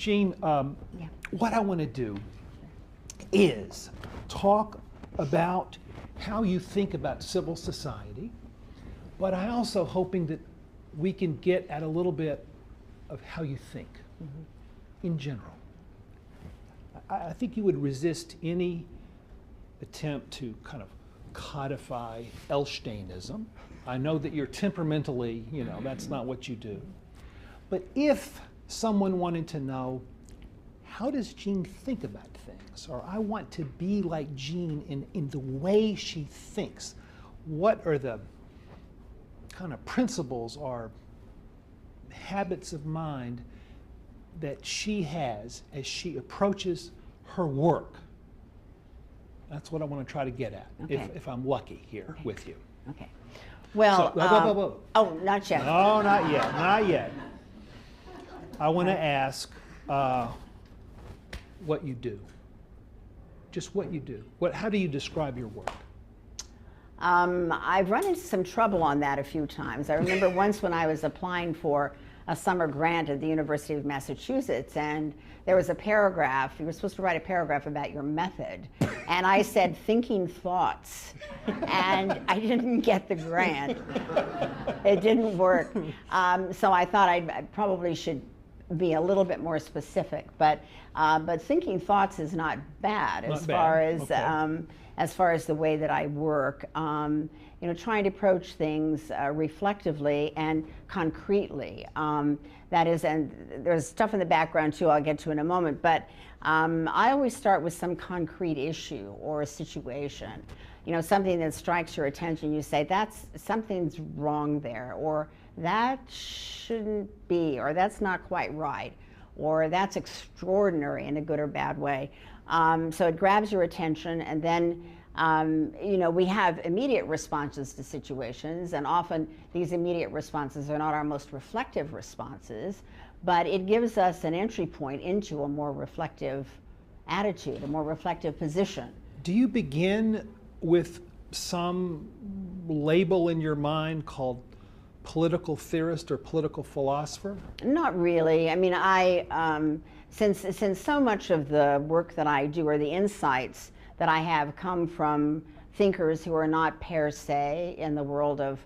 Jean, Yeah. what I want to do is talk about how you think about civil society, but I also hoping that we can get at a little bit of how you think in general. I think you would resist any attempt to kind of codify Elsteinism. I know that you're temperamentally, you know, that's not what you do. But if someone wanted to know, how does Jean think about things? Or I want to be like Jean in the way she thinks. What are the kind of principles or habits of mind that she has as she approaches her work? That's what I want to try to get at, Okay. if I'm lucky here with you. Okay. Well, So, oh, not yet. No, not yet, not yet. I want to ask what you do. Just what you do. How do you describe your work? I've run into some trouble on that a few times. I remember once when I was applying for a summer grant at the University of Massachusetts, and there was a paragraph, you were supposed to write a paragraph about your method, and I said thinking thoughts, and I didn't get the grant. It didn't work. So I thought I probably should be a little bit more specific, but thinking thoughts is not bad as far as Okay. As far as the way that I work. You know, trying to approach things reflectively and concretely. That is, and there's stuff in the background too I'll get to in a moment, but I always start with some concrete issue or a situation. You know, something that strikes your attention, you say, something's wrong there, or that shouldn't be, or that's not quite right, or that's extraordinary in a good or bad way. So it grabs your attention, and then you know, we have immediate responses to situations, and often these immediate responses are not our most reflective responses, but it gives us an entry point into a more reflective attitude, a more reflective position. Do you begin with some label in your mind called political theorist or political philosopher? Not really. I mean, since so much of the work that I do, or the insights that I have, come from thinkers who are not per se in the world of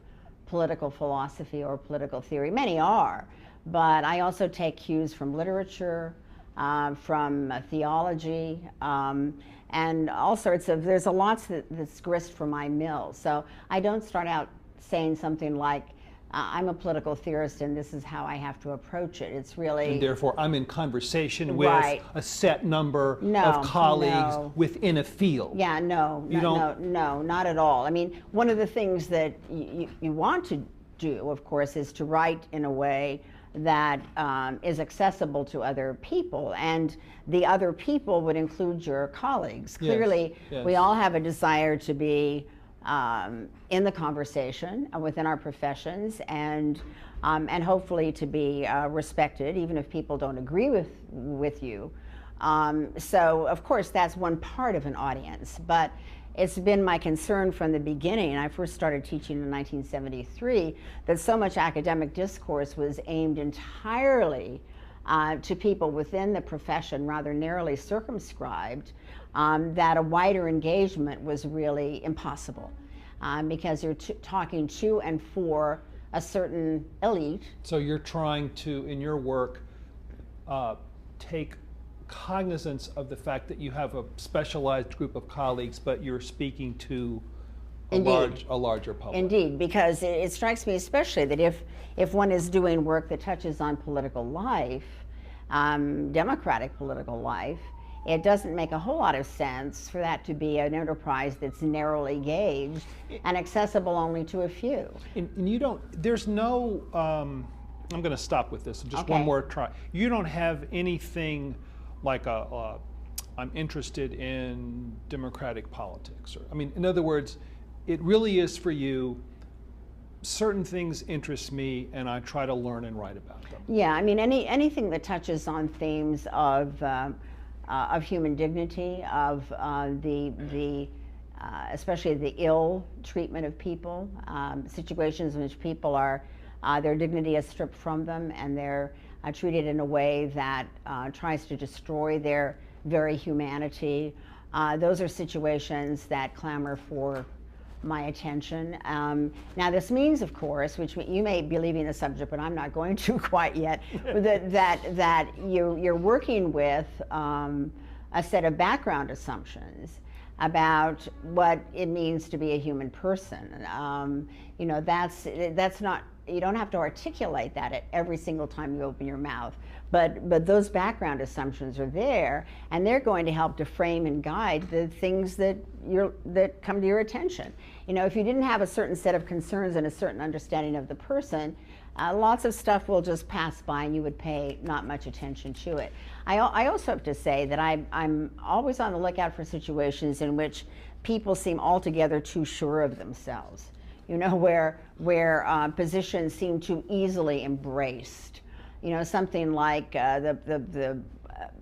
political philosophy or political theory. Many are, but I also take cues from literature, from theology, and all sorts of, there's a lot that's grist for my mill. So I don't start out saying something like, I'm a political theorist and this is how I have to approach it. It's really... And therefore I'm in conversation with Right. a set number No, of colleagues no. within a field. Yeah, no, no, not at all. I mean, one of the things that you want to do, of course, is to write in a way that is accessible to other people, and the other people would include your colleagues. Yes, Clearly, yes. we all have a desire to be in the conversation within our professions, and hopefully to be respected, even if people don't agree with you. So, of course, that's one part of an audience, but it's been my concern from the beginning. I first started teaching in 1973, that so much academic discourse was aimed entirely to people within the profession, rather narrowly circumscribed, that a wider engagement was really impossible, because you're talking to and for a certain elite. So you're trying to, in your work, take cognizance of the fact that you have a specialized group of colleagues, but you're speaking to a larger public. Indeed, because it strikes me especially that if one is doing work that touches on political life, democratic political life, it doesn't make a whole lot of sense for that to be an enterprise that's narrowly gauged and accessible only to a few. And you don't, there's no, I'm going to stop with this, just one more try. You don't have anything like I'm interested in democratic politics. Or, I mean, in other words, it really is for you, certain things interest me and I try to learn and write about them. Yeah, I mean, anything that touches on themes of human dignity, of especially the ill treatment of people, situations in which people are, their dignity is stripped from them and their treated in a way that tries to destroy their very humanity. Those are situations that clamor for my attention. Now this means, of course, which you may be leaving the subject, but I'm not going to quite yet, that you're working with a set of background assumptions about what it means to be a human person. You know, that's not, you don't have to articulate that at every single time you open your mouth, but those background assumptions are there, and they're going to help to frame and guide the things that come to your attention. You know, if you didn't have a certain set of concerns and a certain understanding of the person, lots of stuff will just pass by and you would pay not much attention to it. I also have to say that I'm always on the lookout for situations in which people seem altogether too sure of themselves. You know, where positions seem too easily embraced. You know, something like the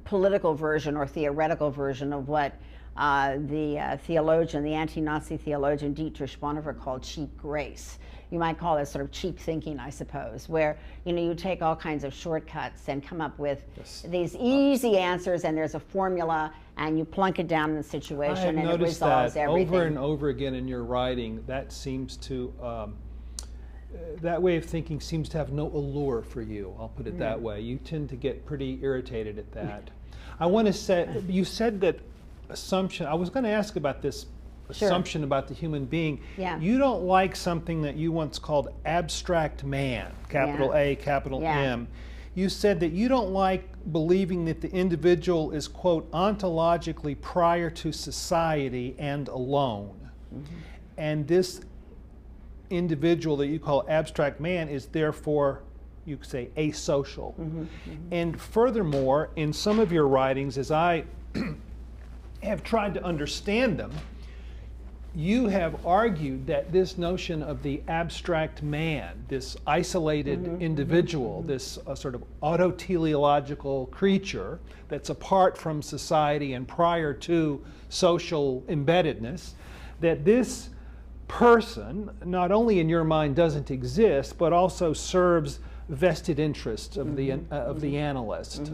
political version or theoretical version of what the theologian, the anti-Nazi theologian Dietrich Bonhoeffer called cheap grace. You might call it sort of cheap thinking, I suppose, where, you know, you take all kinds of shortcuts and come up with these easy answers, and there's a formula, and you plunk it down in the situation, and it resolves everything. Over and over again in your writing, that seems to, that way of thinking seems to have no allure for you. I'll put it that way. You tend to get pretty irritated at that. I want to say, you said that assumption, I was going to ask about this assumption about the human being. Yeah. You don't like something that you once called abstract man, capital A, capital M. You said that you don't like believing that the individual is, quote, ontologically prior to society and alone. And this individual that you call abstract man is therefore, you could say, asocial. And furthermore, in some of your writings, as I have tried to understand them, you have argued that this notion of the abstract man, this isolated individual, this sort of autoteleological creature that's apart from society and prior to social embeddedness, that this person, not only in your mind doesn't exist, but also serves vested interests of the analyst.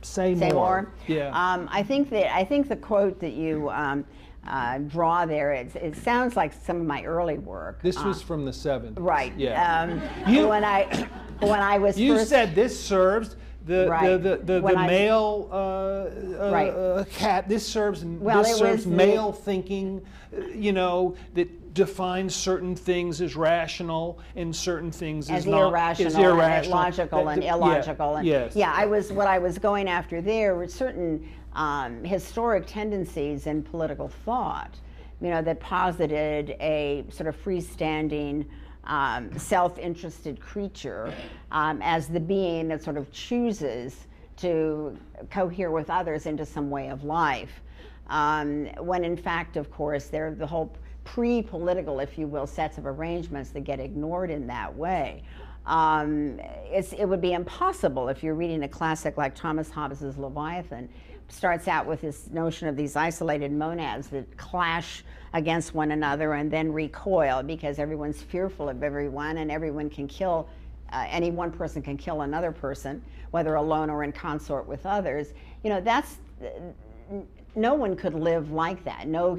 Say more. Yeah. I think the quote that you draw there, it sounds like some of my early work. This was from the 70s. Right. Yeah. When I was you first, said this serves the male cat. This serves male thinking. You know, that defines certain things as rational and certain things as irrational, and logical and illogical. What I was going after there were certain historic tendencies in political thought, you know, that posited a sort of freestanding, self-interested creature as the being that sort of chooses to cohere with others into some way of life. When in fact, of course, they're the whole pre-political, if you will, sets of arrangements that get ignored in that way. It would be impossible if you're reading a classic like Thomas Hobbes's Leviathan. Starts out with this notion of these isolated monads that clash against one another and then recoil because everyone's fearful of everyone, and everyone can kill, any one person can kill another person, whether alone or in consort with others. You know, that's, no one could live like that. No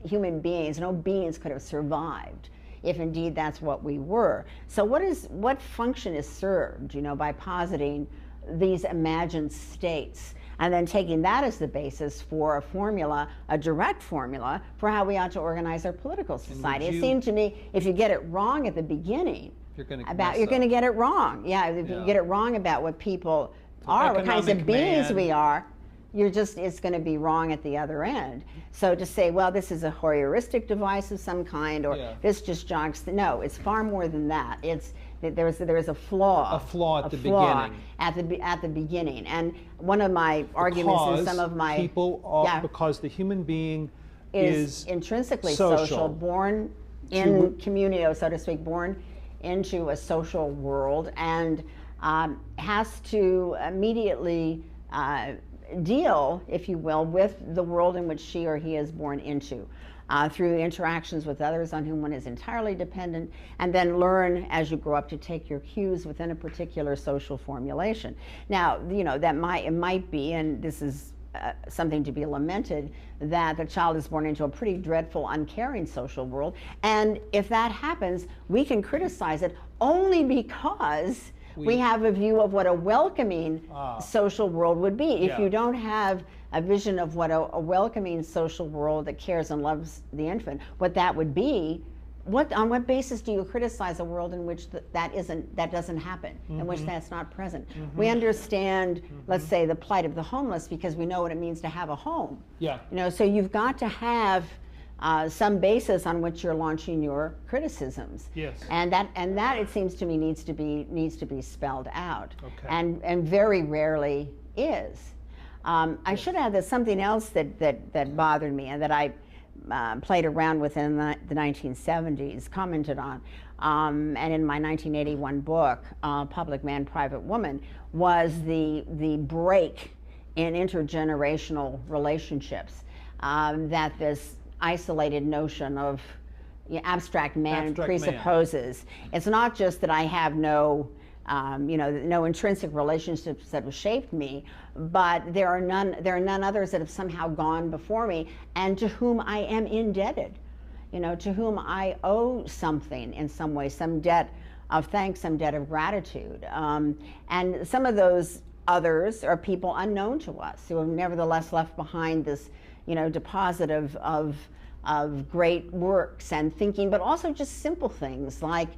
human beings, no beings could have survived if indeed that's what we were. So what function is served, you know, by positing these imagined states and then taking that as the basis for a formula, a direct formula for how we ought to organize our political society? It seemed to me, if you get it wrong at the beginning, you're going to get it wrong. Yeah, if you get it wrong about what people are, what kinds of beings we are, it's going to be wrong at the other end. So to say, well, this is a heuristic device of some kind, or this just jogs, no, it's far more than that. There is a flaw. A flaw at the beginning. At the beginning. And one of my arguments in some of my because the human being is intrinsically social, born in community, so to speak, born into a social world, and has to immediately deal, if you will, with the world in which she or he is born into. through interactions with others on whom one is entirely dependent, and then learn as you grow up to take your cues within a particular social formulation. Now, you know, it might be, and this is something to be lamented, that the child is born into a pretty dreadful, uncaring social world, and if that happens, we can criticize it only because we have a view of what a welcoming social world would be. If you don't have a vision of what a welcoming social world that cares and loves the infant, what that would be, on what basis do you criticize a world in which that doesn't happen, in which that's not present? We understand, let's say, the plight of the homeless because we know what it means to have a home. Yeah. You know, so you've got to have some basis on which you're launching your criticisms. Yes. And that it seems to me needs to be spelled out. Okay. And very rarely is. I should add that something else that bothered me and that I played around with in the 1970s, commented on, and in my 1981 book, Public Man, Private Woman, was the break in intergenerational relationships that this isolated notion of abstract man presupposes. It's not just that I have no intrinsic relationships that have shaped me, but there are none others that have somehow gone before me and to whom I am indebted, to whom I owe something in some way, some debt of thanks, some debt of gratitude. And some of those others are people unknown to us who have nevertheless left behind this, deposit of great works and thinking, but also just simple things like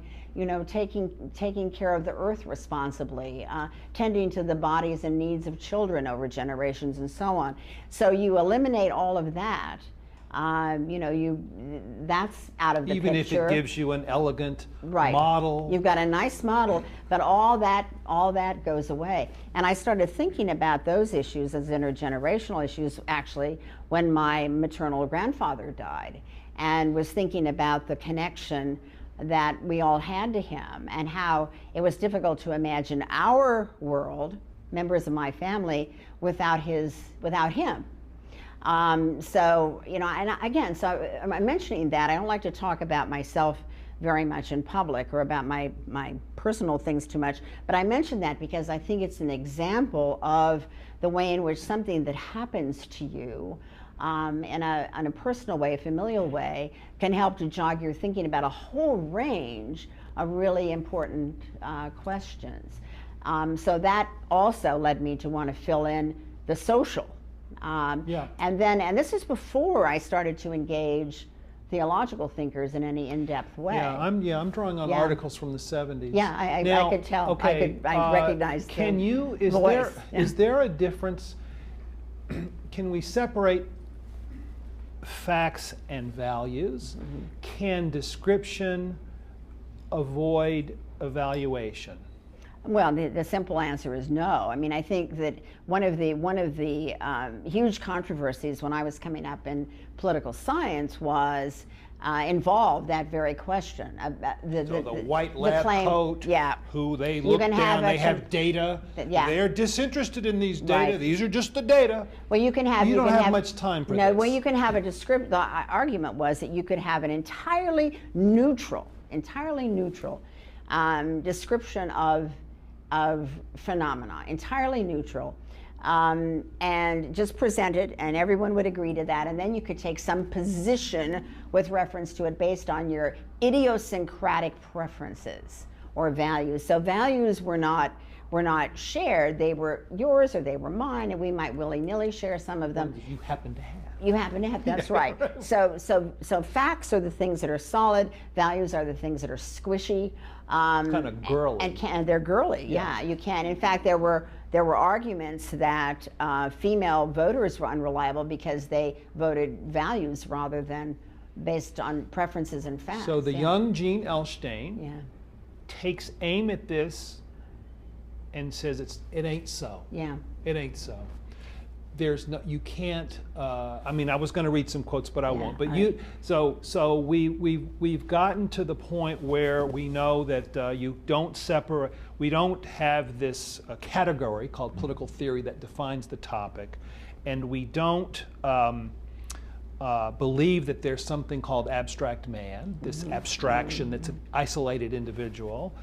taking care of the earth responsibly, tending to the bodies and needs of children over generations and so on. So you eliminate all of that, that's out of the Even picture. Even if it gives you an elegant model. You've got a nice model, but all that goes away. And I started thinking about those issues as intergenerational issues actually when my maternal grandfather died, and was thinking about the connection that we all had to him and how it was difficult to imagine our world, members of my family, without him. So, and again, so I'm mentioning that. I don't like to talk about myself very much in public or about my personal things too much, but I mention that because I think it's an example of the way in which something that happens to you in a personal way, a familial way, can help to jog your thinking about a whole range of really important questions. So that also led me to want to fill in the social. And this is before I started to engage theological thinkers in any in-depth way. I'm drawing on articles from the 70s. Yeah, I could tell. Okay, I recognized the voice. Is there a difference? Can we separate facts and values? Mm-hmm. Can description avoid evaluation? Well, the simple answer is no. I mean, I think that one of the huge controversies when I was coming up in political science was involved that very question. The white lab coat, who they look down, they have data, they're disinterested in these data, these are just the data. Well, you don't have much time for this. No, well, you can have a the argument was that you could have an entirely neutral description of phenomena, entirely neutral, and just present it, and everyone would agree to that, and then you could take some position with reference to it based on your idiosyncratic preferences or values. So values were not shared, they were yours or they were mine, and we might willy-nilly share some of them. You happen to have. You happen to have, that's right. So facts are the things that are solid, values are the things that are squishy. Kind of girly. And they're girly, yeah, you can. In fact, there were arguments that female voters were unreliable because they voted values rather than based on preferences and facts. So the young Jean Elshtain takes aim at this and says it ain't so. Yeah. It ain't so. There's no, you can't. I mean, I was going to read some quotes, but I won't. But so we've gotten to the point where we know that you don't separate. We don't have this category called political theory that defines the topic, and we don't believe that there's something called abstract man, this abstraction that's an isolated individual,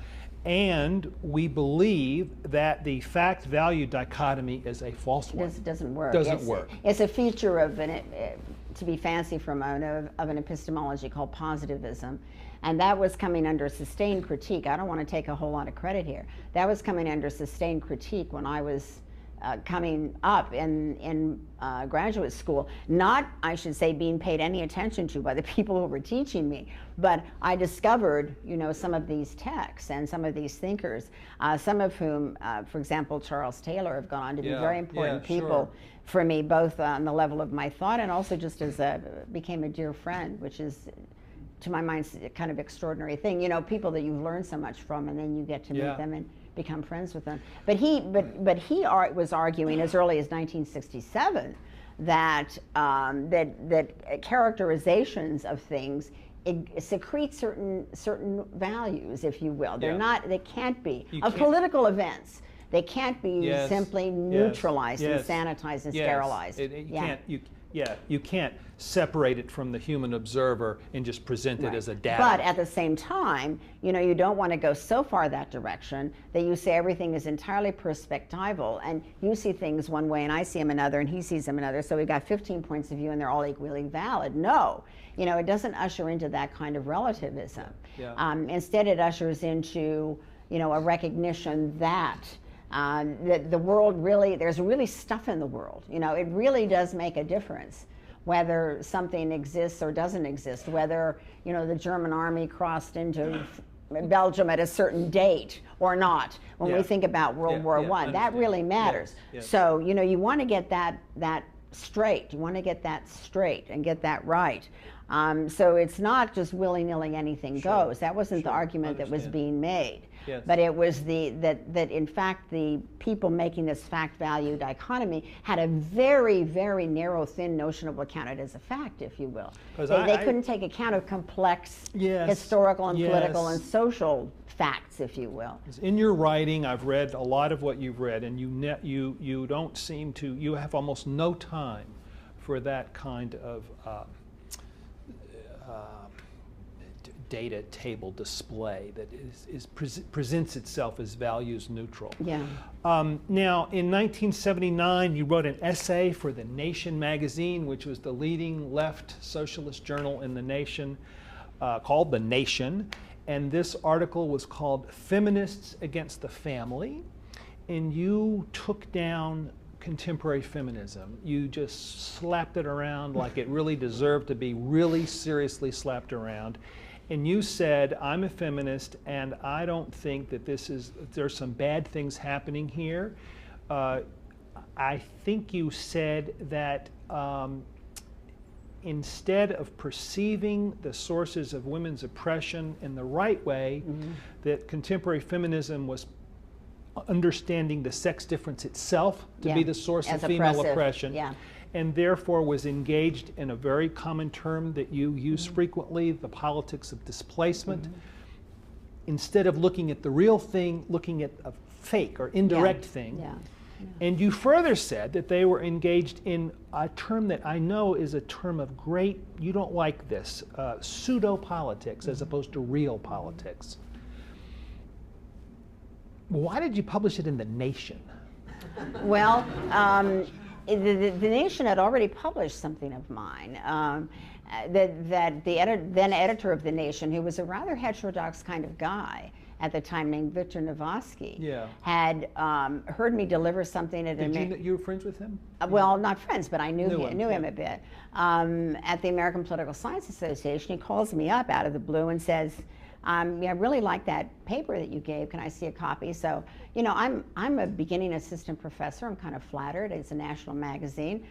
and we believe that the fact-value dichotomy is a false one. It doesn't work. Doesn't work. It's a feature of to be fancy for a moment, of an epistemology called positivism. And that was coming under sustained critique. I don't want to take a whole lot of credit here. That was coming under sustained critique when I was coming up in graduate school. Not, I should say, being paid any attention to by the people who were teaching me, but I discovered, you know, some of these texts and some of these thinkers, some of whom, for example, Charles Taylor, have gone on to be very important people for me, both on the level of my thought and also just as became a dear friend, which is, to my mind, a kind of extraordinary thing. You know, people that you've learned so much from, and then you get to meet them and become friends with them. But he was arguing as early as 1967 that that characterizations of things secrete certain values, if you will. They're not. They can't be of political events. They can't be simply neutralized and sanitized and sterilized. You can't separate it from the human observer and just present it as a data. But at the same time, you know, you don't want to go so far that direction that you say everything is entirely perspectival and you see things one way and I see them another and he sees them another, so we've got 15 points of view and they're all equally valid. No, you know, it doesn't usher into that kind of relativism. Instead, it ushers into, you know, a recognition that the world really, there's really stuff in the world. You know, it really does make a difference whether something exists or doesn't exist, whether, you know, the German army crossed into Belgium at a certain date or not. When we think about World War I, that really matters. So, you know, you want to get that straight. You want to get that straight and get that right. So it's not just willy-nilly anything goes. That wasn't the argument that was being made. But it was that in fact the people making this fact-value dichotomy had a very, very narrow, thin notion of what counted as a fact, if you will. They couldn't take account of complex historical and political and social facts, if you will. In your writing, I've read a lot of what you've read, and you don't seem to, you have almost no time for that kind of data table display that presents itself as values neutral. Now, in 1979, you wrote an essay for The Nation magazine, which was the leading left socialist journal in the nation, called The Nation. And this article was called Feminists Against the Family. And you took down contemporary feminism. You just slapped it around like it really deserved to be really seriously slapped around. And you said, I'm a feminist and I don't think that there's some bad things happening here. I think you said that instead of perceiving the sources of women's oppression in the right way, that contemporary feminism was understanding the sex difference itself to be the source of female oppression. And therefore was engaged in a very common term that you use frequently, the politics of displacement. Instead of looking at the real thing, looking at a fake or indirect thing. And you further said that they were engaged in a term that I know is a term of great, you don't like this, pseudo-politics as opposed to real politics. Why did you publish it in The Nation? Well, the Nation had already published something of mine that the then editor of The Nation, who was a rather heterodox kind of guy at the time named Victor Navosky, had heard me deliver something at you were friends with him? Well, not friends, but I knew him a bit. At the American Political Science Association, he calls me up out of the blue and says, I really like that paper that you gave. Can I see a copy? So, you know, I'm a beginning assistant professor. I'm kind of flattered. It's a national magazine.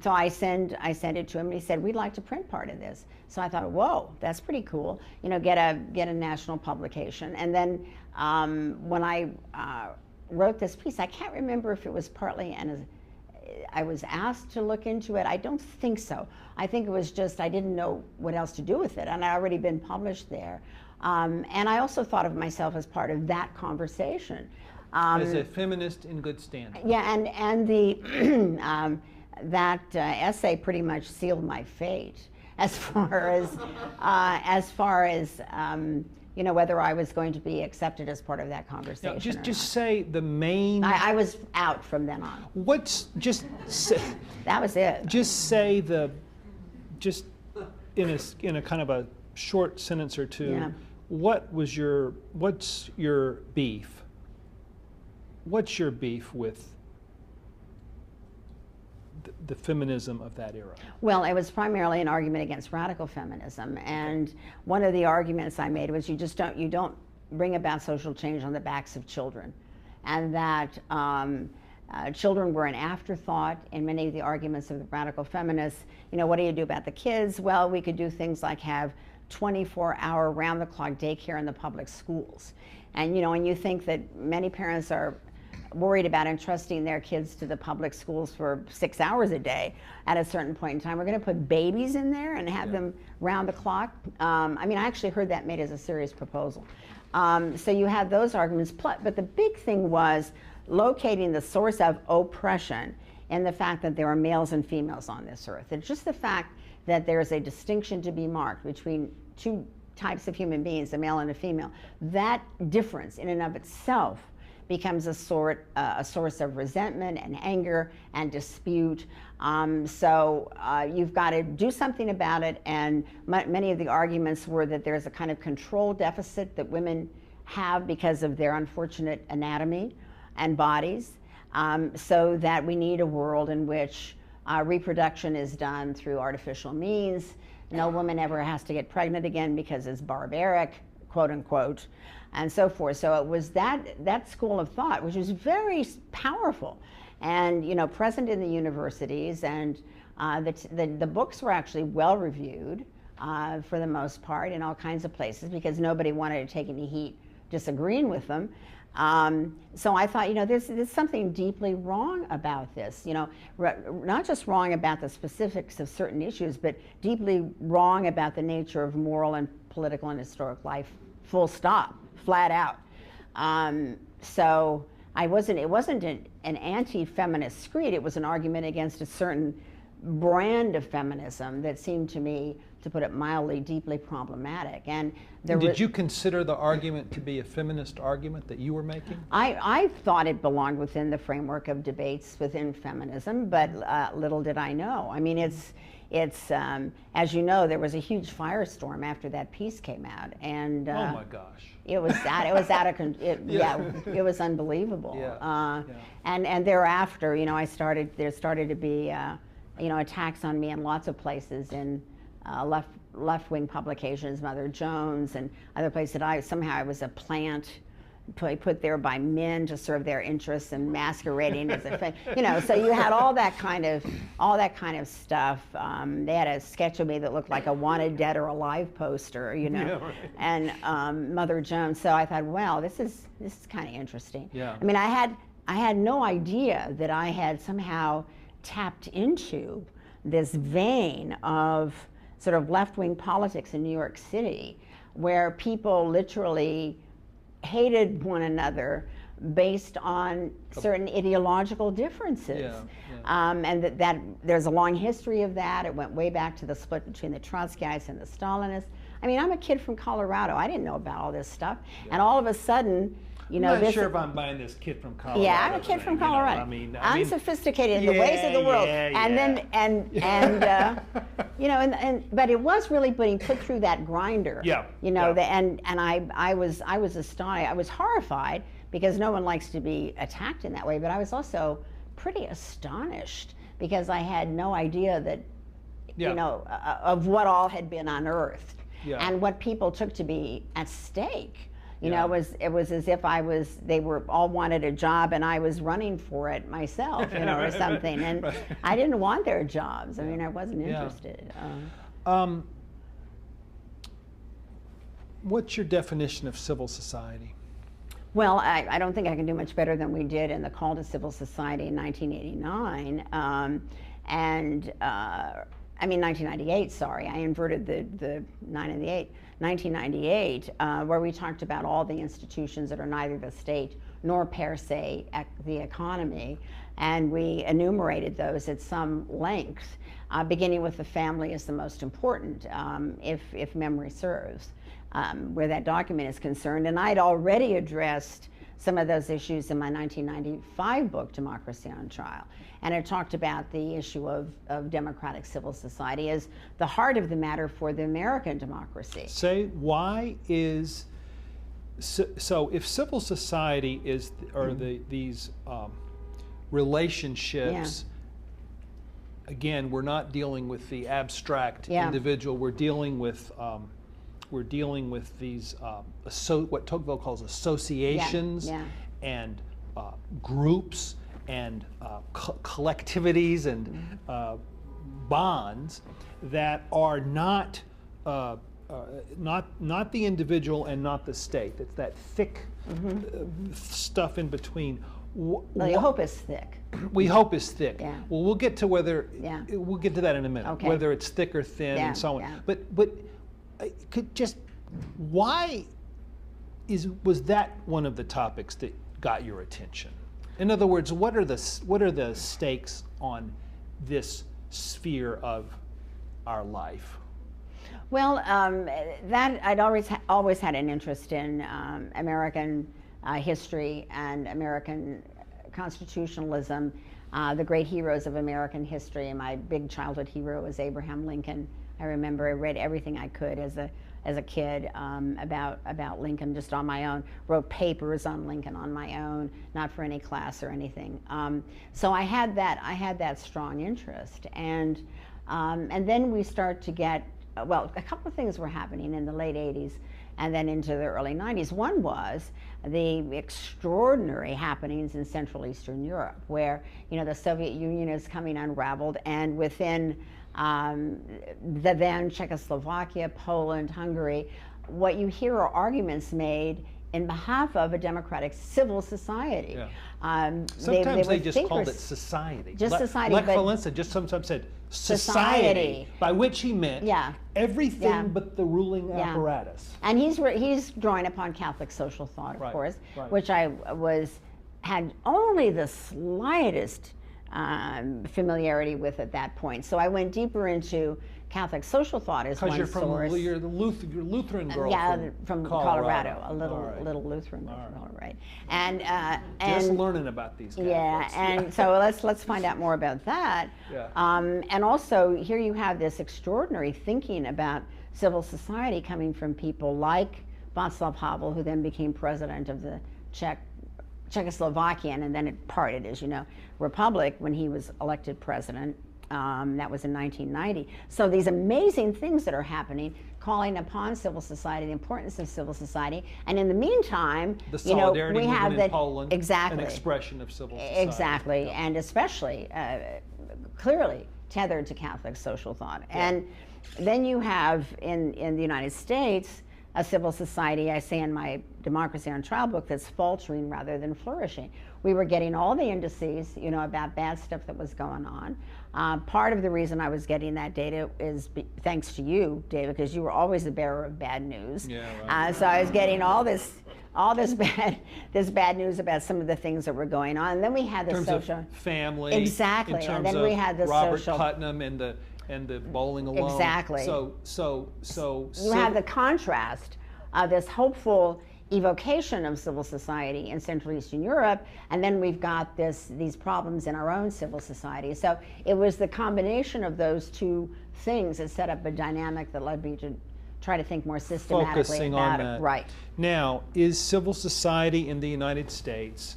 So I send it to him, and he said, we'd like to print part of this. So I thought, whoa, that's pretty cool. You know, get a national publication. And then when I wrote this piece, I can't remember if it was partly I was asked to look into it. I don't think so. I think it was just I didn't know what else to do with it, and I'd already been published there. And I also thought of myself as part of that conversation. As a feminist in good standing. Yeah, and the that essay pretty much sealed my fate as far as you know, whether I was going to be accepted as part of that conversation. Now, just say the main. I was out from then on. That was it. Just say just in a kind of a short sentence or two. Yeah. What's your beef? What's your beef with the feminism of that era? Well, it was primarily an argument against radical feminism, and one of the arguments I made was you don't bring about social change on the backs of children, and that children were an afterthought in many of the arguments of the radical feminists. You know, what do you do about the kids? Well, we could do things like have 24-hour round-the-clock daycare in the public schools, and you know, and you think that many parents are worried about entrusting their kids to the public schools for 6 hours a day at a certain point in time. We're going to put babies in there and have them round the clock. I mean, I actually heard that made as a serious proposal. So you had those arguments, but the big thing was locating the source of oppression in the fact that there are males and females on this earth. It's just the fact that there's a distinction to be marked between two types of human beings, a male and a female. That difference in and of itself becomes a source of resentment and anger and dispute. So you've got to do something about it, and many of the arguments were that there's a kind of control deficit that women have because of their unfortunate anatomy and bodies, so that we need a world in which reproduction is done through artificial means. No woman ever has to get pregnant again because it's barbaric, quote unquote, and so forth. So it was that school of thought, which was very powerful, and you know, present in the universities, and the books were actually well reviewed for the most part in all kinds of places because nobody wanted to take any heat disagreeing with them. So I thought, you know, there's something deeply wrong about this, you know, not just wrong about the specifics of certain issues, but deeply wrong about the nature of moral and political and historic life, full stop, flat out. So it wasn't an anti-feminist screed, it was an argument against a certain brand of feminism that seemed to me, to put it mildly, deeply problematic. And did you consider the argument to be a feminist argument that you were making? I thought it belonged within the framework of debates within feminism, but little did I know. I mean, it's as you know, there was a huge firestorm after that piece came out, and oh my gosh, it was out of it was unbelievable. And thereafter, you know, there started to be you know, attacks on me in lots of places in left-wing publications, Mother Jones, and other places that I was a plant put there by men to serve their interests and masquerading as a, you know, so you had all that kind of stuff. They had a sketch of me that looked like a wanted dead or alive poster, you know, right. And Mother Jones. So I thought, well, this is kind of interesting. Yeah. I mean, I had no idea that I had somehow tapped into this vein of sort of left-wing politics in New York City, where people literally hated one another based on certain ideological differences. And that there's a long history of that. It went way back to the split between the Trotskyites and the Stalinists. I mean, I'm a kid from Colorado. I didn't know about all this stuff. And all of a sudden, you know, I'm not sure if I'm buying this kid from Colorado. Yeah, I'm a kid from Colorado. You know, I'm sophisticated in the ways of the world. You know, but it was really being put through that grinder. Yeah. You know, and I was astonished. I was horrified because no one likes to be attacked in that way. But I was also pretty astonished because I had no idea that, you know, of what all had been unearthed and what people took to be at stake. You know, it was as if they were all wanted a job and I was running for it myself, you know, or something. And I didn't want their jobs. I mean, I wasn't interested. What's your definition of civil society? Well, I don't think I can do much better than we did in the Call to Civil Society in 1989. I mean, 1998, sorry. I inverted the 9 and the 8. 1998, where we talked about all the institutions that are neither the state nor per se the economy, And we enumerated those at some length, beginning with the family is the most important, if memory serves, where that document is concerned. And I'd already addressed some of those issues in my 1995 book, Democracy on Trial. And it talked about the issue of democratic civil society as the heart of the matter for the American democracy. Say, why is, so if civil society is, or these relationships, again, we're not dealing with the abstract individual, we're dealing with these what Tocqueville calls associations and groups and collectivities and bonds that are not the individual and not the state. It's that thick stuff in between. Well, you hope it's thick. We hope it's thick. Yeah. Well, we'll get to whether we'll get to that in a minute. Okay. Whether it's thick or thin and so on. Yeah. But could just why was that one of the topics that got your attention? In other words, what are the stakes on this sphere of our life? Well, that I'd always had an interest in American history and American constitutionalism, the great heroes of American history. And my big childhood hero was Abraham Lincoln. I remember I read everything I could as a kid about Lincoln, just on my own. Wrote papers on Lincoln on my own, not for any class or anything. So I had that strong interest, and then we start to get, well, a couple of things were happening in the late 80s and then into the early 90s. One was the extraordinary happenings in Central Eastern Europe, where the Soviet Union is coming unraveled, and within the then Czechoslovakia, Poland, Hungary, what you hear are arguments made in behalf of a democratic civil society. Yeah. Sometimes they just called it society. Just society. Lech Walesa just sometimes said society, by which he meant everything but the ruling apparatus. And he's drawing upon Catholic social thought, of course, which I had only the slightest familiarity with at that point. So I went deeper into Catholic social thought as one source. Because you're the Lutheran girl from Colorado. A little Lutheran girl, right? And just learning about these Catholics. Yeah, and so let's find out more about that. Yeah. And also here you have this extraordinary thinking about civil society coming from people like Václav Havel, who then became president of the Czechoslovakian, and then it parted, as you know, republic when he was elected president. That was in 1990. So these amazing things that are happening, calling upon civil society, the importance of civil society, and in the meantime, the solidarity we have in Poland, an expression of civil society. Exactly, and especially clearly tethered to Catholic social thought. And then you have in the United States a civil society, I say in my Democracy on Trial book, that's faltering rather than flourishing. We were getting all the indices, about bad stuff that was going on. Part of the reason I was getting that data is thanks to you, David, because you were always the bearer of bad news. Yeah, right. So I was getting all this bad news about some of the things that were going on. And then we had the in terms social of family, exactly, in terms and then of we had the Robert social Putnam and the bowling alone. Exactly. So you have the contrast of this hopeful evocation of civil society in Central Eastern Europe, and then we've got these problems in our own civil society. So it was the combination of those two things that set up a dynamic that led me to try to think more systematically focusing about on that. it. Right. Now, is civil society in the United States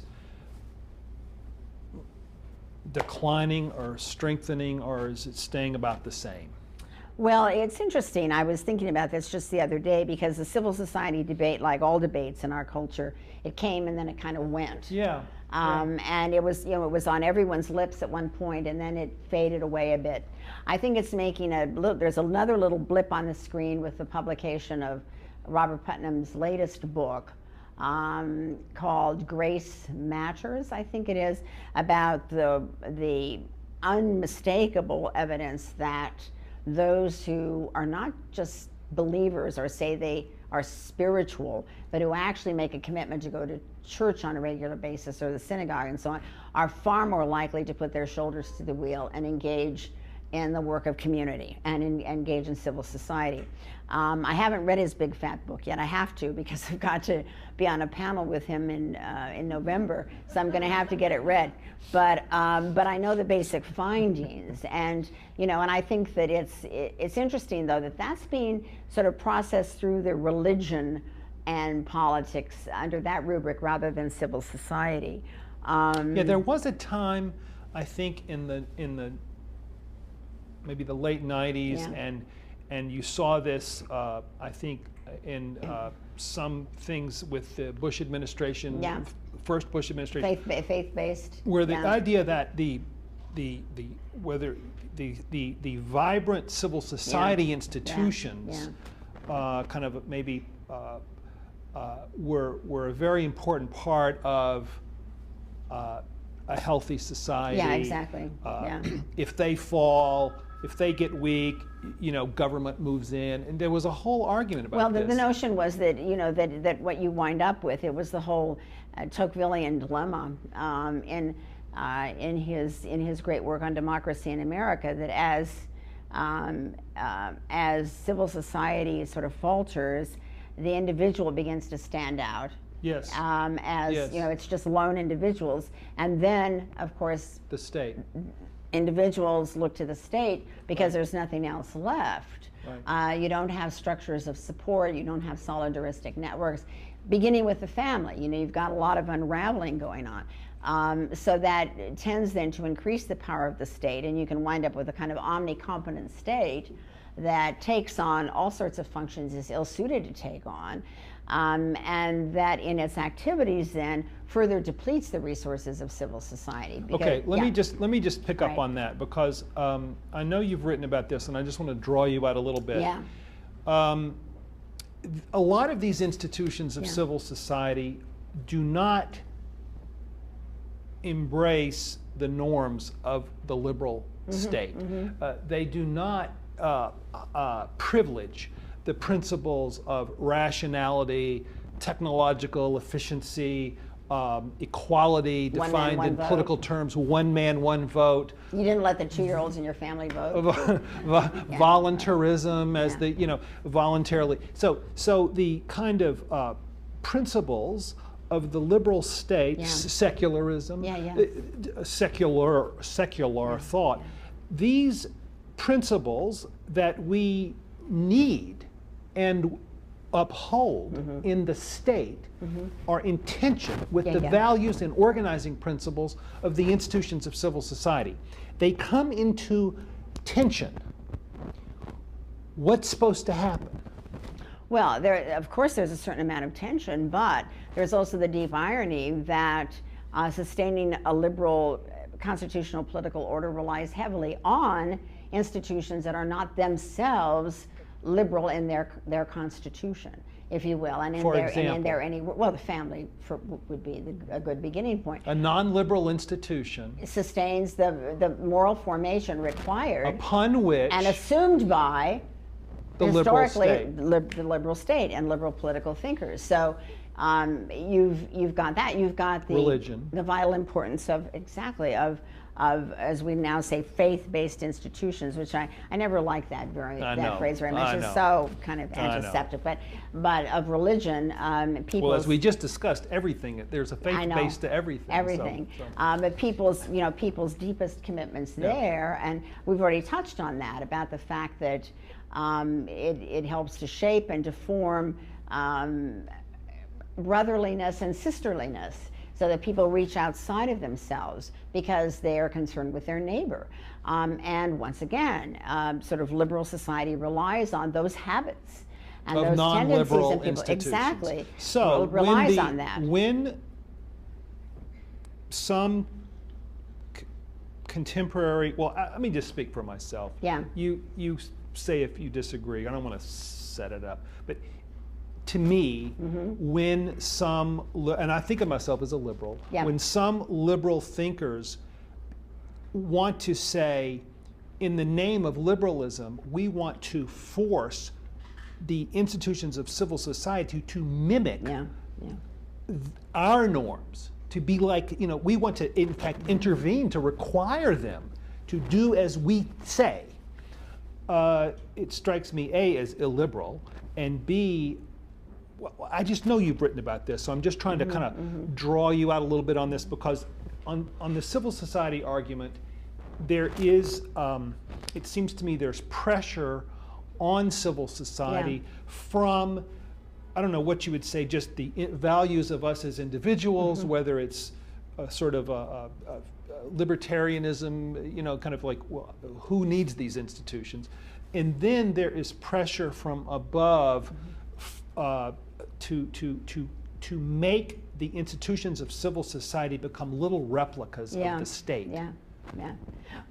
declining or strengthening, or is it staying about the same? Well, it's interesting. I was thinking about this just the other day, because the civil society debate, like all debates in our culture, it came and then it kind of went. Yeah. And it was, it was on everyone's lips at one point, and then it faded away a bit. I think it's making there's another little blip on the screen with the publication of Robert Putnam's latest book, called Grace Matters, I think it is, about the unmistakable evidence that those who are not just believers or say they are spiritual, but who actually make a commitment to go to church on a regular basis or the synagogue and so on are far more likely to put their shoulders to the wheel and engage in the work of community and engage in civil society. I haven't read his big fat book yet. I have to, because I've got to be on a panel with him in November, so I'm going to have to get it read. But I know the basic findings, and and I think that it's interesting though that that's being sort of processed through the religion and politics under that rubric rather than civil society. Yeah, there was a time, I think, in the maybe the late 90s, Yeah. and you saw this, I think, in some things with the Bush administration, Yeah. first Bush administration, Faith-based. where the yeah. idea that the vibrant civil society institutions kind of maybe were a very important part of a healthy society. Yeah, exactly. If they fall, if they get weak, government moves in, and there was a whole argument about this. Well, the notion was that that what you wind up with, it was the whole Tocquevillian dilemma in his great work on democracy in America, that as civil society sort of falters, the individual begins to stand out. Yes. Yes. It's just lone individuals, and then of course the state. Individuals look to the state because there's nothing else left. Right. You don't have structures of support. You don't have solidaristic networks, beginning with the family. You've got a lot of unraveling going on. So that tends then to increase the power of the state, and you can wind up with a kind of omnicompetent state that takes on all sorts of functions is ill-suited to take on, and that in its activities then further depletes the resources of civil society. Okay, let me just pick up on that, because I know you've written about this, and I just want to draw you out a little bit. Yeah. A lot of these institutions of civil society do not embrace the norms of the liberal state. They do not privilege the principles of rationality, technological efficiency, equality defined in political terms, one man, one vote. You didn't let the 2-year-olds in your family vote. Voluntarism as the, voluntarily. So the kind of principles of the liberal state, secularism, secular thought, these principles that we need and uphold in the state are in tension with the values and organizing principles of the institutions of civil society. They come into tension. What's supposed to happen? Well, of course there's a certain amount of tension, but there's also the deep irony that sustaining a liberal constitutional political order relies heavily on institutions that are not themselves liberal in their constitution, if you will, and in the family would be a good beginning point. A non-liberal institution sustains the moral formation required upon which and assumed by the historically the liberal state and liberal political thinkers. So you've got that. You've got the religion, the vital importance of as we now say, faith-based institutions, which I never liked that phrase very much. It's so kind of antiseptic, but of religion, people. Well, as we just discussed, everything there's a faith base to everything. Everything, but people's deepest commitments there, and we've already touched on that about the fact that it helps to shape and to form brotherliness and sisterliness, so that people reach outside of themselves because they are concerned with their neighbor. And once again, sort of liberal society relies on those habits and of those tendencies in people. Institutions. Exactly. So it relies on that. When some contemporary, let me just speak for myself. Yeah. You say if you disagree. I don't want to set it up, but to me, when some, and I think of myself as a liberal, when some liberal thinkers want to say, in the name of liberalism, we want to force the institutions of civil society to mimic our norms to be like, we want to, in fact, intervene to require them to do as we say, it strikes me, A, as illiberal, and B, well, I just know you've written about this, so I'm just trying to kind of draw you out a little bit on this, because on the civil society argument, there is, it seems to me there's pressure on civil society from, I don't know what you would say, just the values of us as individuals, whether it's a sort of a libertarianism, kind of like, well, who needs these institutions? And then there is pressure from above to make the institutions of civil society become little replicas of the state. Yeah.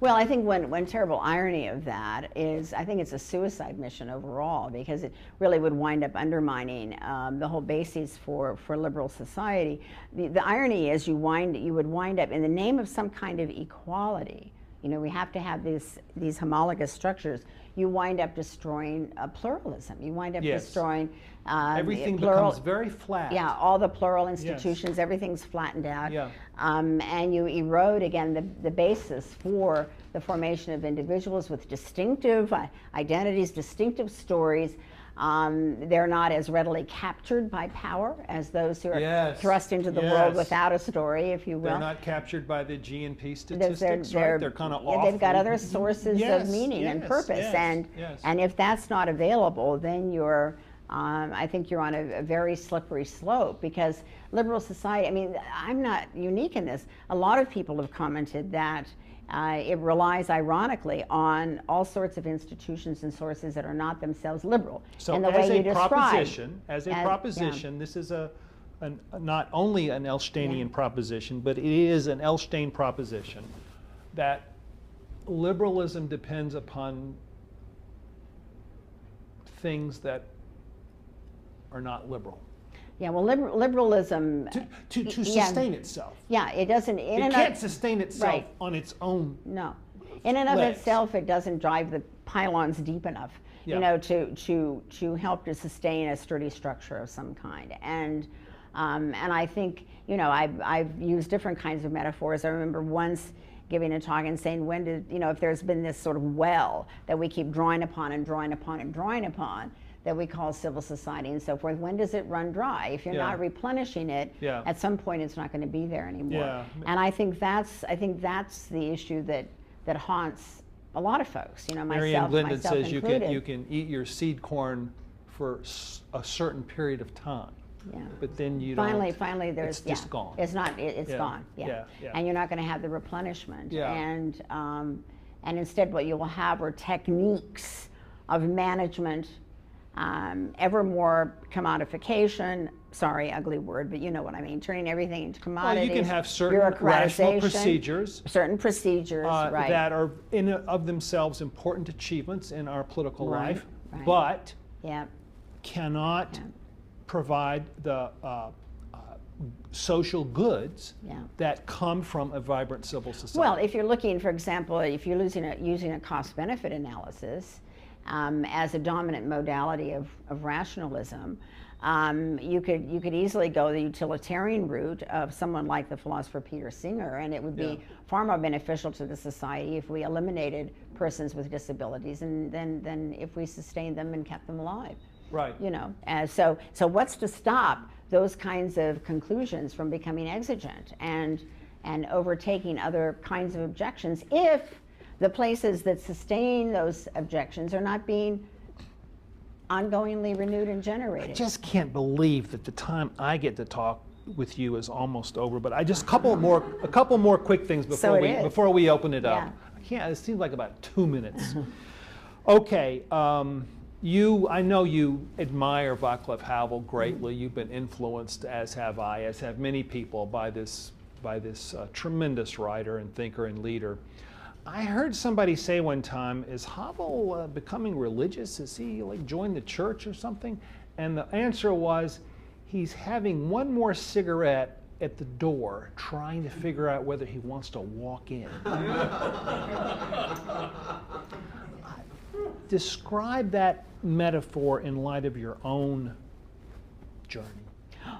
Well, I think one terrible irony of that is, I think it's a suicide mission overall, because it really would wind up undermining the whole basis for liberal society. The irony is you would wind up, in the name of some kind of equality, we have to have these homologous structures, you wind up destroying pluralism. You wind up destroying everything becomes very flat. Yeah, all the plural institutions, everything's flattened out. Yeah. And you erode, again, the basis for the formation of individuals with distinctive identities, distinctive stories. They're not as readily captured by power as those who are thrust into the world without a story, if you will. They're not captured by the G&P statistics, right? They're kind of off. They've got other sources of meaning and purpose, and if that's not available, then you're, I think you're on a very slippery slope, because liberal society, I mean, I'm not unique in this. A lot of people have commented that it relies, ironically, on all sorts of institutions and sources that are not themselves liberal. So in the way you describe. As a proposition, this is not only an Elsteinian proposition, but it is an Elstein proposition that liberalism depends upon things that are not liberal. Yeah, well, liberalism to sustain itself. Yeah, it doesn't. It can't sustain itself on its own. No, in and of itself, it doesn't drive the pylons deep enough, to help to sustain a sturdy structure of some kind. And I think, I've used different kinds of metaphors. I remember once giving a talk and saying, when did, if there's been this sort of well that we keep drawing upon and drawing upon and drawing upon, that we call civil society and so forth, when does it run dry? If you're not replenishing it, at some point it's not going to be there anymore. And I think that's the issue that haunts a lot of folks. Marianne Glendon myself says included. you can eat your seed corn for a certain period of time. Yeah. But then you finally there's it's just gone. It's not. It's gone. Yeah. And you're not going to have the replenishment. Yeah. And instead, what you will have are techniques of management. Ever more commodification, sorry, ugly word, but you know what I mean, turning everything into commodities. Well, you can have certain rational procedures. Certain procedures, right. That are in of themselves important achievements in our political life, but cannot provide the social goods that come from a vibrant civil society. Well, if you're looking, for example, if you're using a cost-benefit analysis, as a dominant modality of rationalism, you could easily go the utilitarian route of someone like the philosopher Peter Singer, and it would be far more beneficial to the society if we eliminated persons with disabilities than if we sustained them and kept them alive. Right. So what's to stop those kinds of conclusions from becoming exigent and overtaking other kinds of objections if the places that sustain those objections are not being ongoingly renewed and generated? I just can't believe that the time I get to talk with you is almost over. But I just a couple more quick things before we open it up. Yeah. It seems like about 2 minutes. Okay. I know you admire Václav Havel greatly. You've been influenced, as have I, as have many people, by this tremendous writer and thinker and leader. I heard somebody say one time, is Havel becoming religious? Is he joined the church or something? And the answer was, he's having one more cigarette at the door, trying to figure out whether he wants to walk in. Describe that metaphor in light of your own journey.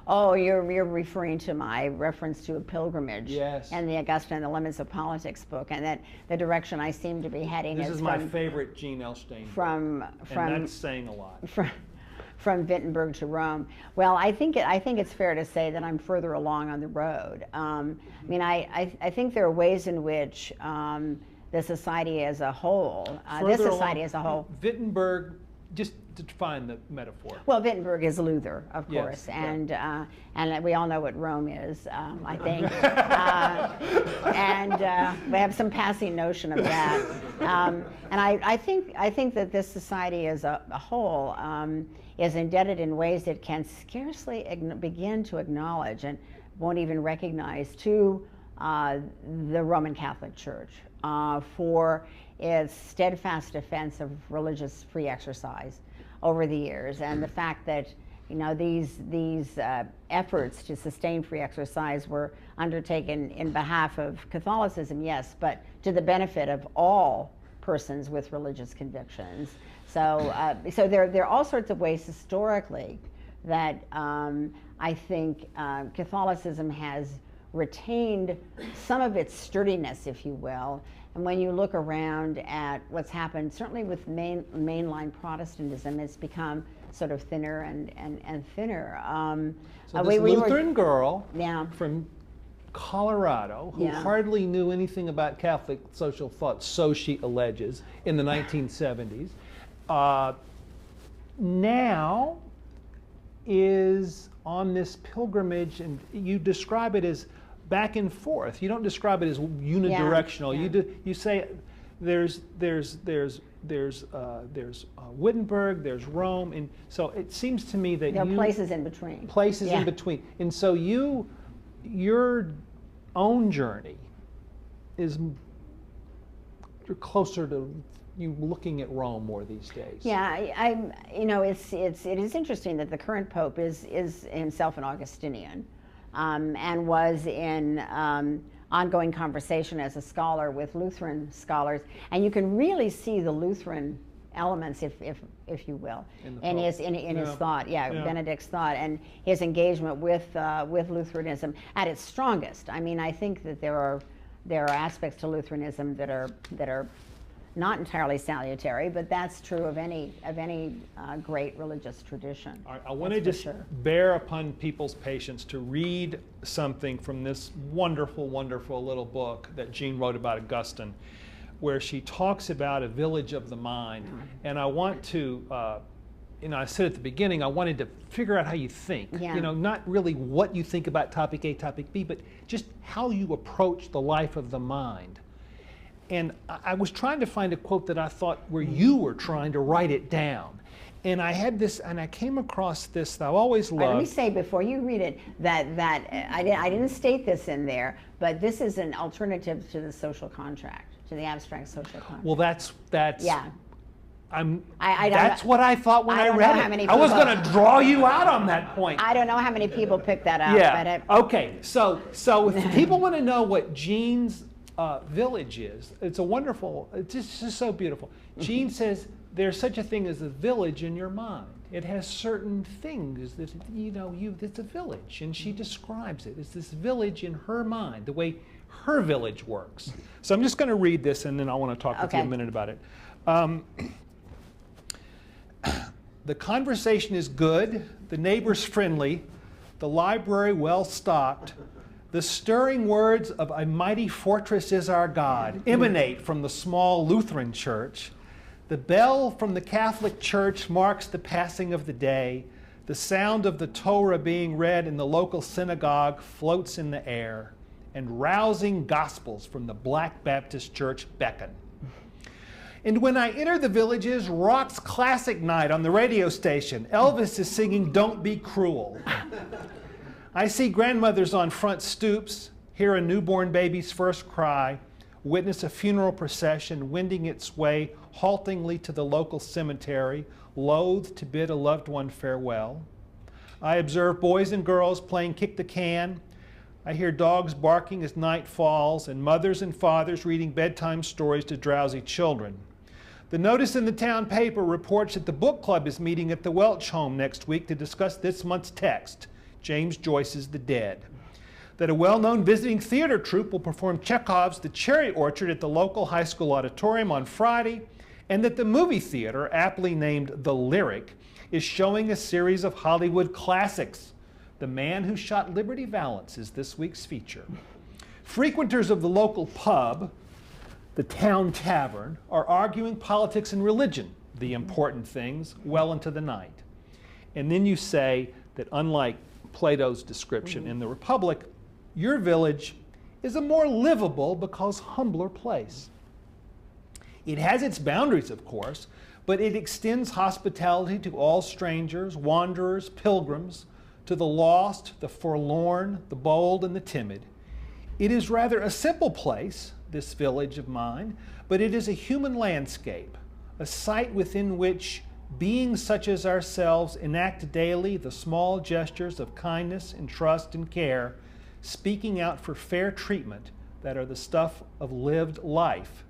Oh, you're referring to my reference to a pilgrimage. Yes. And the Augustine and the Limits of Politics book, and that the direction I seem to be heading This is my favorite Gene Elstein from and that's saying a lot. From Wittenberg to Rome. Well, I think it's fair to say that I'm further along on the road. I mean, I think there are ways in which the society as a whole, Wittenberg, just to define the metaphor. Well, Wittenberg is Luther, of course, yes, and we all know what Rome is, I think, and we have some passing notion of that. And I think that this society as a whole is indebted in ways it can scarcely begin to acknowledge and won't even recognize to the Roman Catholic Church for its steadfast defense of religious free exercise over the years, and the fact that these efforts to sustain free exercise were undertaken in behalf of Catholicism, yes, but to the benefit of all persons with religious convictions. So, so there are all sorts of ways historically that I think Catholicism has retained some of its sturdiness, if you will. And when you look around at what's happened, certainly with mainline Protestantism, it's become sort of thinner and thinner. So this Lutheran girl from Colorado, who hardly knew anything about Catholic social thought, so she alleges, in the 1970s, now is on this pilgrimage, and you describe it as back and forth. You don't describe it as unidirectional. Yeah. You say there's Wittenberg, there's Rome, and so it seems to me that there are places in between. Places in between, and so your own journey is you're closer to you looking at Rome more these days. Yeah, it is interesting that the current pope is himself an Augustinian, and was in ongoing conversation as a scholar with Lutheran scholars, and you can really see the Lutheran elements, if you will, in his thought, Benedict's thought, and his engagement with Lutheranism at its strongest. I mean, I think that there are aspects to Lutheranism that are not entirely salutary, but that's true of any great religious tradition. I want to just bear upon people's patience to read something from this wonderful, wonderful little book that Jean wrote about Augustine, where she talks about a village of the mind. And I want to, I said at the beginning, I wanted to figure out how you think. Not really what you think about topic A, topic B, but just how you approach the life of the mind. And I was trying to find a quote that I thought where you were trying to write it down. And I had this, and I came across this that I've always loved. Let me say before you read it that I didn't state this in there, but this is an alternative to the social contract, to the abstract social contract. Well, that's yeah. That's what I thought when I read it. I was going to draw you out on that point. I don't know how many people picked that up. Yeah. Okay. So if people want to know what Jean's village is, it's a wonderful. It's just so beautiful. Jean says there's such a thing as a village in your mind. It has certain things that it's a village, and she describes it. It's this village in her mind, the way her village works. So I'm just going to read this, and then I want to talk with you a minute about it. The conversation is good, the neighbors friendly, the library well stocked. The stirring words of "a mighty fortress is our God" emanate from the small Lutheran church. The bell from the Catholic Church marks the passing of the day. The sound of the Torah being read in the local synagogue floats in the air, and rousing gospels from the Black Baptist Church beckon. And when I enter the villages, rock's classic night on the radio station. Elvis is singing "Don't Be Cruel." I see grandmothers on front stoops, hear a newborn baby's first cry, witness a funeral procession wending its way haltingly to the local cemetery, loath to bid a loved one farewell. I observe boys and girls playing kick the can. I hear dogs barking as night falls, and mothers and fathers reading bedtime stories to drowsy children. The notice in the town paper reports that the book club is meeting at the Welch home next week to discuss this month's text, James Joyce's The Dead, that a well-known visiting theater troupe will perform Chekhov's The Cherry Orchard at the local high school auditorium on Friday, and that the movie theater, aptly named The Lyric, is showing a series of Hollywood classics. The Man Who Shot Liberty Valance is this week's feature. Frequenters of the local pub, the Town Tavern, are arguing politics and religion, the important things, well into the night. And then you say that unlike Plato's description in the Republic, your village is a more livable because humbler place. It has its boundaries, of course, but it extends hospitality to all strangers, wanderers, pilgrims, to the lost, the forlorn, the bold, and the timid. It is rather a simple place, this village of mine, but it is a human landscape, a site within which beings such as ourselves enact daily the small gestures of kindness and trust and care, speaking out for fair treatment that are the stuff of lived life.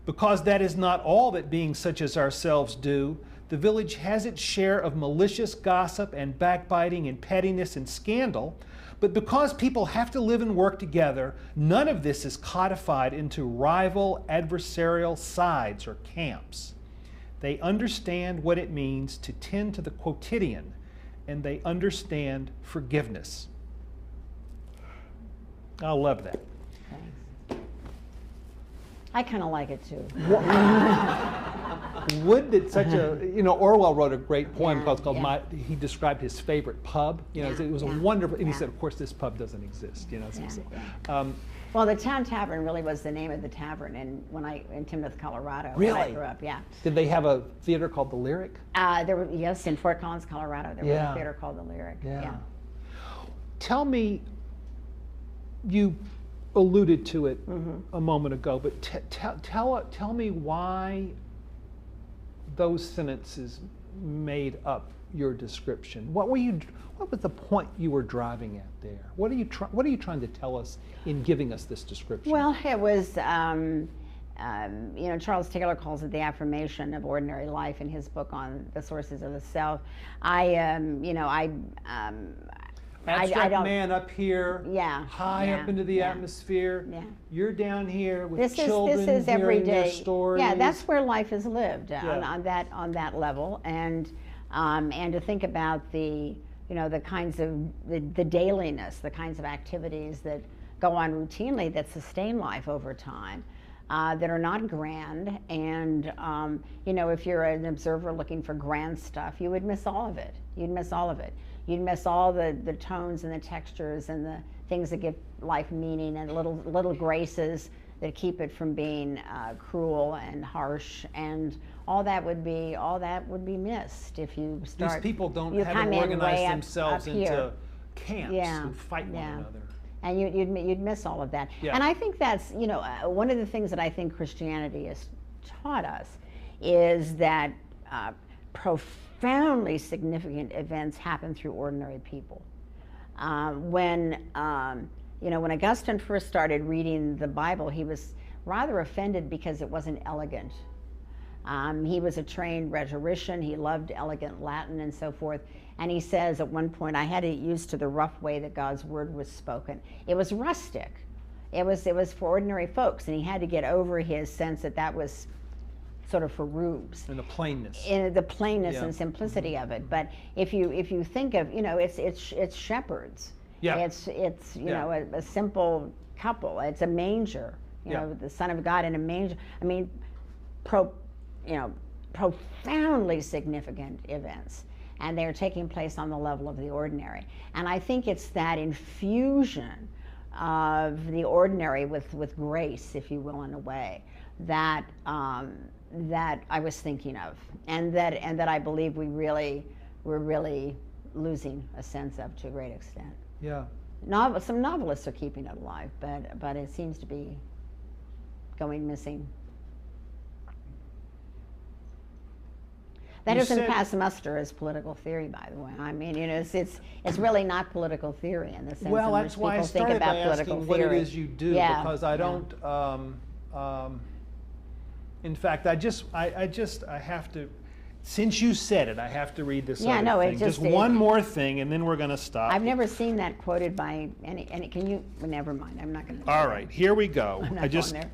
Because that is not all that beings such as ourselves do, the village has its share of malicious gossip and backbiting and pettiness and scandal, but because people have to live and work together, none of this is codified into rival adversarial sides or camps. They understand what it means to tend to the quotidian, and they understand forgiveness. I love that. I kind of like it too. Would that such a, Orwell wrote a great poem Yeah, called he described his favorite pub. It was a wonderful, and he said, of course, this pub doesn't exist. Well, the Town Tavern really was the name of the tavern in Timnath, Colorado. Really? When I grew up, yeah. Did they have a theater called the Lyric? Yes, in Fort Collins, Colorado, there was a theater called the Lyric. Yeah. Tell me, you alluded to it a moment ago, but tell me why those sentences made up your description. What was the point you were driving at there? What are you trying to tell us in giving us this description? Well, it was Charles Taylor calls it the affirmation of ordinary life in his book on the sources of the self. Abstract man up here, high up into the atmosphere. Yeah. You're down here with children This is every hearing their day. stories. Yeah, that's where life is lived on that level, and to think about the kinds of the dailiness, the kinds of activities that go on routinely that sustain life over time. That are not grand, and if you're an observer looking for grand stuff, you would miss all of it. You'd miss all of it. You'd miss all the tones and the textures and the things that give life meaning, and little graces that keep it from being cruel and harsh, and all that would be missed if you start. These people haven't organized themselves into camps and fight one another. And you'd miss all of that. Yeah. And I think that's, one of the things that I think Christianity has taught us is that profoundly significant events happen through ordinary people. When Augustine first started reading the Bible, he was rather offended because it wasn't elegant. He was a trained rhetorician. He loved elegant Latin and so forth. And he says at one point, I had to get used to the rough way that God's word was spoken. It was rustic. It was for ordinary folks, and he had to get over his sense that was sort of for rubes. And the plainness. In the plainness and simplicity of it. But if you think of, it's shepherds. Yeah. It's a simple couple. It's a manger. The Son of God in a manger. I mean, profoundly significant events, and they're taking place on the level of the ordinary. And I think it's that infusion of the ordinary with grace, if you will, in a way, that that I was thinking of, and that I believe we're really losing a sense of to a great extent. Yeah. Some novelists are keeping it alive, but it seems to be going missing. That doesn't pass muster as political theory, by the way. I mean, it's really not political theory in the sense well, in which that's why people I started think about by political asking theory. what it is you do, because I don't. In fact, I have to. Since you said it, I have to read this Yeah, other no, it thing. just- one more thing, and then we're going to stop. I've never seen that quoted by any, can you, well, never mind, I'm not going to. All right, here we go. I'm not I just going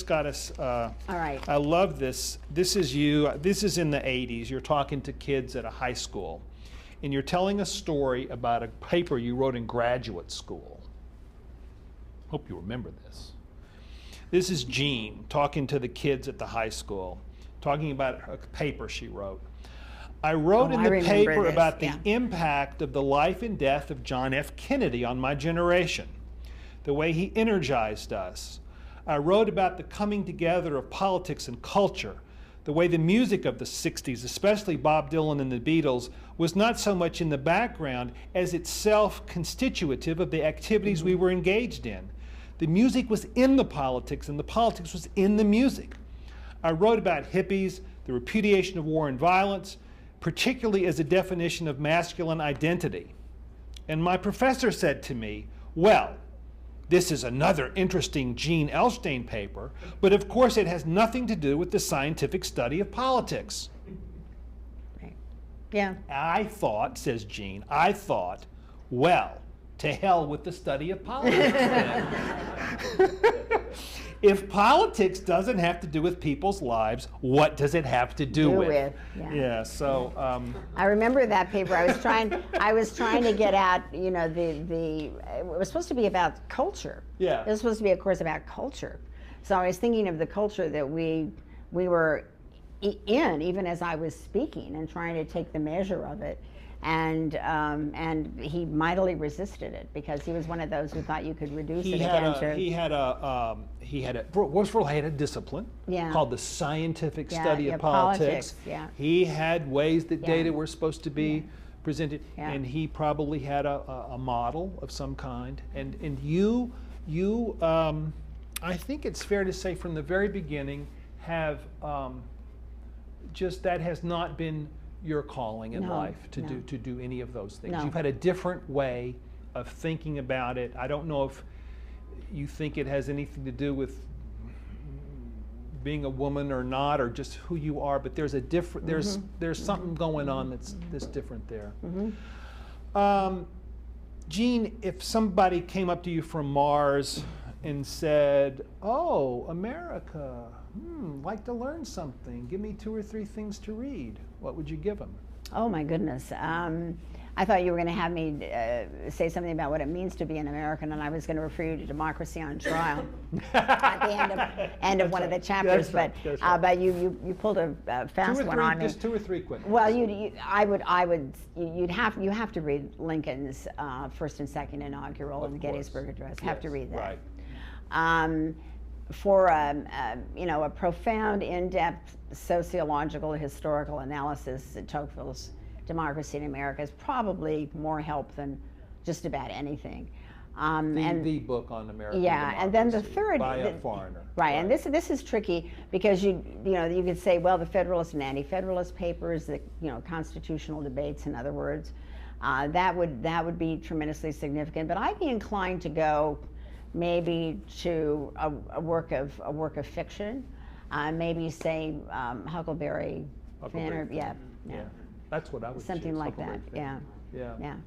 got us. All right. I love this. This is you. This is in the 80s. You're talking to kids at a high school, and you're telling a story about a paper you wrote in graduate school. Hope you remember this. This is Jean talking to the kids at the high school, talking about a paper she wrote. I wrote in the paper about the impact of the life and death of John F. Kennedy on my generation, the way he energized us. I wrote about the coming together of politics and culture, the way the music of the 60s, especially Bob Dylan and the Beatles, was not so much in the background as itself constitutive of the activities we were engaged in. The music was in the politics, and the politics was in the music. I wrote about hippies, the repudiation of war and violence, particularly as a definition of masculine identity. And my professor said to me, well, this is another interesting Gene Elshtain paper, but of course it has nothing to do with the scientific study of politics. Right. Yeah. I thought, says Gene, I thought, well, to hell with the study of politics then. If politics doesn't have to do with people's lives, what does it have to do with? Yeah. So I remember that paper. I was trying to get at, you know, it was supposed to be about culture. Yeah. It was supposed to be a course about culture. So I was thinking of the culture that we were in, even as I was speaking, and trying to take the measure of it. And he mightily resisted it because he was one of those who thought you could reduce it again to. He had a discipline called the scientific study of politics. Yeah. He had ways that data were supposed to be presented, and he probably had a model of some kind. And you, I think it's fair to say from the very beginning, have just that has not been your calling in life to do any of those things. You've had a different way of thinking about it. I don't know if you think it has anything to do with being a woman or not, or just who you are, but there's a different there's something going on that's different there. Jean, if somebody came up to you from Mars and said, "Oh, America, like to learn something. Give me 2 or 3 things to read," what would you give them? Oh my goodness. I thought you were going to have me say something about what it means to be an American, and I was going to refer you to Democracy on Trial at the end of one of the chapters. But you pulled a fast one on me. Just 2 or 3 quick. Well, you have to read Lincoln's first and second inaugural and the Gettysburg Address. Have to read that. Right. For a profound, in-depth sociological, historical analysis, Tocqueville's Democracy in America is probably more help than just about anything. The book on American democracy, and then the third by a foreigner. Right, and this is tricky because you could say, well, the Federalist and Anti-Federalist papers, the constitutional debates, in other words, that would be tremendously significant. But I'd be inclined to go maybe to a work of fiction, maybe say Huckleberry Finn, or That's what I would something choose, like that. Huckleberry Finn. Yeah.